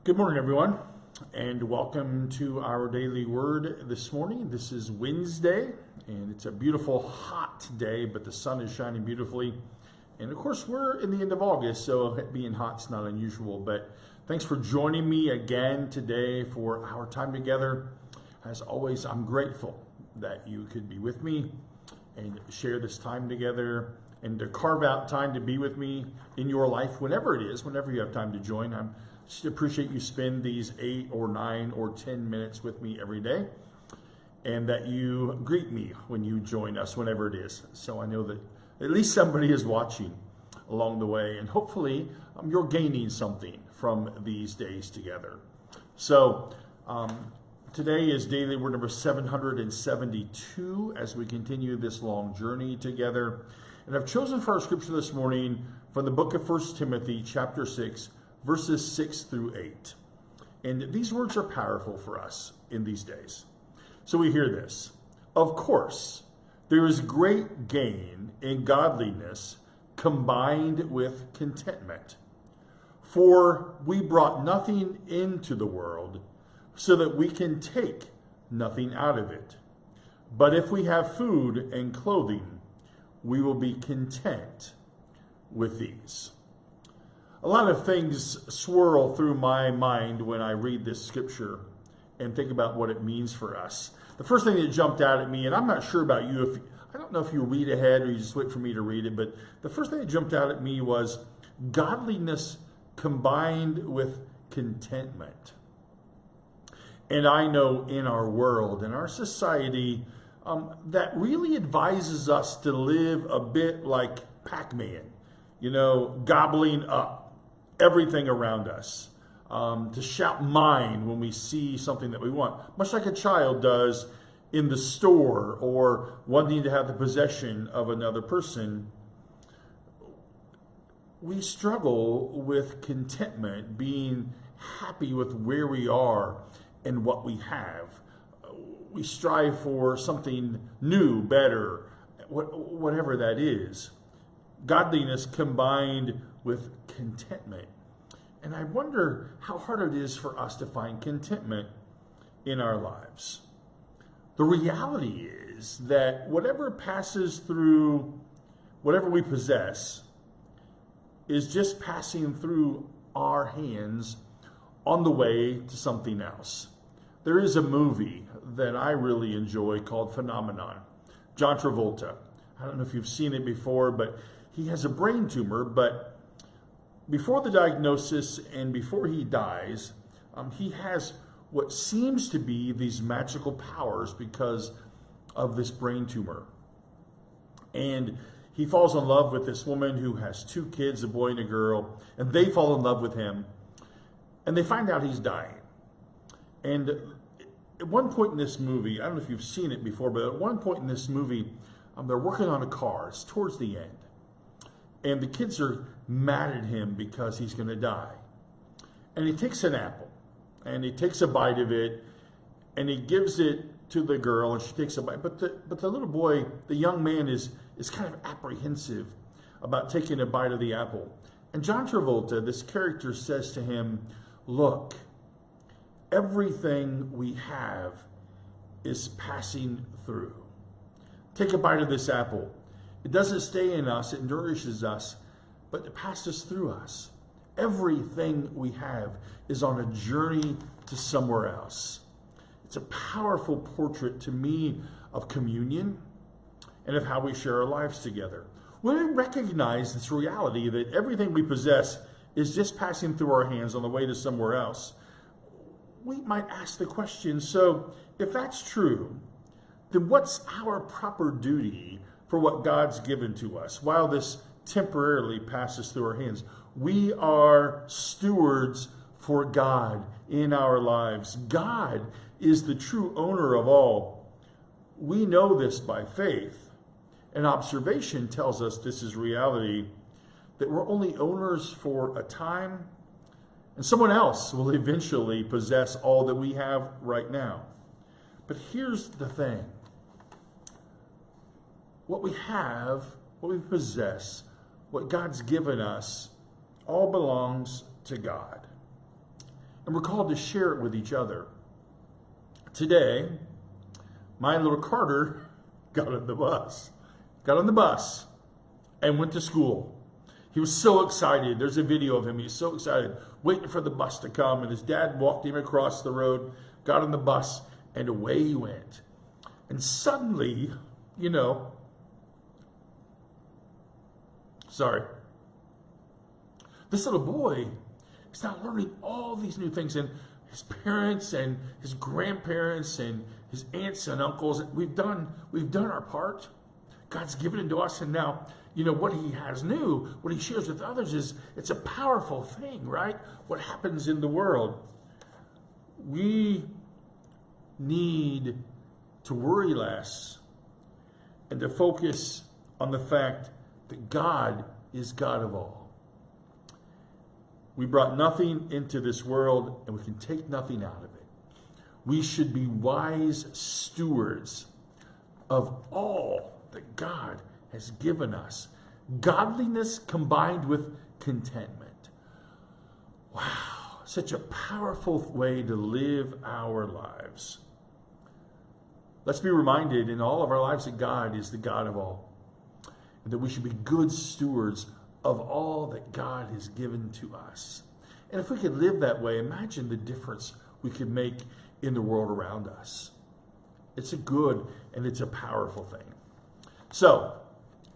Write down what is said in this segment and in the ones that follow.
Good morning, everyone, and welcome to our daily word this morning. This is Wednesday, and it's a beautiful, hot day, but the sun is shining beautifully. And of course, we're in the end of August, so being hot's not unusual. But thanks for joining me again today for our time together. As always, I'm grateful that you could be with me and share this time together and to carve out time to be with me in your life, whenever it is, whenever you have time to join. I'm just appreciate you spend these 8 or 9 or 10 minutes with me every day, and that you greet me when you join us, whenever it is. So I know that at least somebody is watching along the way, and hopefully you're gaining something from these days together. So today is daily word number 772 as we continue this long journey together. And I've chosen for our scripture this morning from the book of 1 Timothy chapter 6, verses 6 through 8. And these words are powerful for us in these days. So we hear this. Of course, there is great gain in godliness combined with contentment. For we brought nothing into the world, so that we can take nothing out of it. But if we have food and clothing, we will be content with these. A lot of things swirl through my mind when I read this scripture and think about what it means for us. The first thing that jumped out at me, and I'm not sure about you, I don't know if you read ahead or you just wait for me to read it, but the first thing that jumped out at me was godliness combined with contentment. And I know in our world, in our society, that really advises us to live a bit like Pac-Man, gobbling up everything around us, to shout mine when we see something that we want, much like a child does in the store or wanting to have the possession of another person. We struggle with contentment, being happy with where we are and what we have. We strive for something new, better, whatever that is. Godliness combined with contentment. And I wonder how hard it is for us to find contentment in our lives. The reality is that whatever passes through whatever we possess is just passing through our hands on the way to something else. There is a movie that I really enjoy called Phenomenon. John Travolta. I don't know if you've seen it before, but he has a brain tumor, but before the diagnosis and before he dies, he has what seems to be these magical powers because of this brain tumor. And he falls in love with this woman who has 2 kids, a boy and a girl, and they fall in love with him. And they find out he's dying. And at one point in this movie, I don't know if you've seen it before, but at one point in this movie, they're working on a car. It's towards the end. And the kids are mad at him because he's going to die. And he takes an apple, and he takes a bite of it, and he gives it to the girl, and she takes a bite. But the little boy, the young man, is kind of apprehensive about taking a bite of the apple. And John Travolta, this character, says to him, "Look, everything we have is passing through. Take a bite of this apple. It doesn't stay in us, it nourishes us, but it passes through us. Everything we have is on a journey to somewhere else." It's a powerful portrait to me of communion and of how we share our lives together. When we recognize this reality that everything we possess is just passing through our hands on the way to somewhere else, we might ask the question, so if that's true, then what's our proper duty for what God's given to us while this temporarily passes through our hands? We are stewards for God in our lives. God is the true owner of all. We know this by faith. And observation tells us this is reality, that we're only owners for a time, and someone else will eventually possess all that we have right now. But here's the thing. What we have, what we possess, what God's given us, all belongs to God. and we're called to share it with each other. Today, my little Carter got on the bus and went to school. He was so excited. There's a video of him. He's so excited, waiting for the bus to come. And his dad walked him across the road, got on the bus, and away he went. And suddenly, this little boy is now learning all these new things. And his parents and his grandparents and his aunts and uncles, we've done our part. God's given it to us, and now, what he has new, what he shares with others it's a powerful thing, right? What happens in the world. We need to worry less and to focus on the fact that God is God of all. We brought nothing into this world, and we can take nothing out of it. We should be wise stewards of all that God has given us. Godliness combined with contentment. Wow, such a powerful way to live our lives. Let's be reminded in all of our lives that God is the God of all, and that we should be good stewards of all that God has given to us. And if we could live that way, imagine the difference we could make in the world around us. It's a good and it's a powerful thing. So,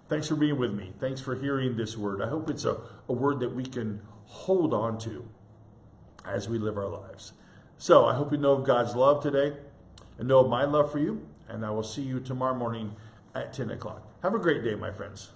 thanks for being with me. Thanks for hearing this word. I hope it's a word that we can hold on to as we live our lives. So, I hope you know of God's love today and know of my love for you. And I will see you tomorrow morning at 10 o'clock. Have a great day, my friends.